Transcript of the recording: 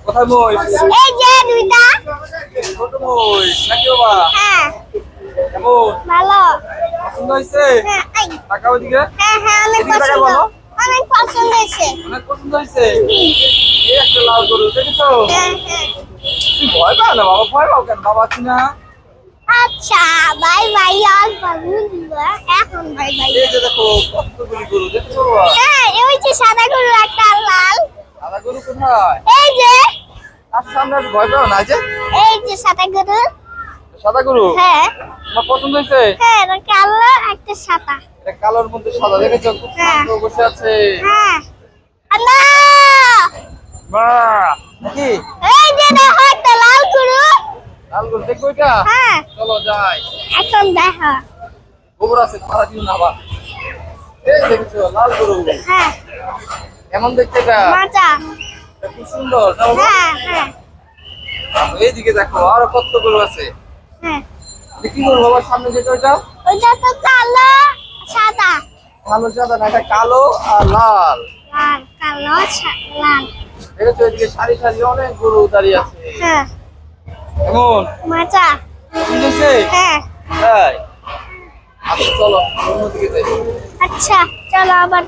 কোথায় মই? এই যে দুইটা। ছোট মই নাকি বাবা? হ্যাঁ। কেমন? ভালো। পছন্দ হয়েছে? হ্যাঁ, এই। টাকা ওইদিকে? হ্যাঁ, হ্যাঁ, অনেক এদিকে টাকা পছন্দ। বলো। অনেক পছন্দ হয়েছে। অনেক পছন্দ হয়েছে? এই একটা লাল গরু দেখেছো? হ্যাঁ, হ্যাঁ। তুমি ভয় পাও না বাবা, ভয় পাও কেন? বাবা আছি না? আচ্ছা, বাই বাই আর বুঝবো। এখন বাই বাই। এই যে দেখো কতগুলি গরু দেখেছো বাবা? হ্যাঁ, ওই যে সাদা গরু একটা লাল। সাদা গরু কোথায়? এই যে, আর সামনে আর ভয় পাও না এই যে এই যে সাদা গরু। সাদা গরু? হ্যাঁ, তোমার পছন্দ হয়েছে? হ্যাঁ, এটা কালো একটা সাদা। এটা কালোর মধ্যে সাদা দেখেছো? খুব হ্যাঁ। শান্ত বসে আছে। হ্যাঁ। আল্লাহ! মা নাকি এই যে দেখো একটা লাল গরু। লাল গরু দেখবো এটা? হ্যাঁ, চলো যাই। এখন দেখো। গোবর আছে পাড়া দিও না আবার। এই দেখেছো লাল গরু? হ্যাঁ, কেমন দেখতে এটা? মাজা। এটা খুব সুন্দর না বাবা? হ্যাঁ, হ্যাঁ, এইদিকে দেখো আরো কত গরু আছে। হ্যাঁ। এটা কি গরু বাবার সামনে যেটা ওইটা? ওইটা তো কালো সাদা। কালো সাদা না, এটা কালো আর লাল। লাল, কালো লাল। দেখেছো এদিকে সারি সারি অনেক গরু দাঁড়িয়ে আছে। হ্যাঁ, কেমন মাজা। বুঝেছে? হ্যাঁ। তাই আচ্ছা চলো অন্যদিকে যাই। আচ্ছা, চলো আবার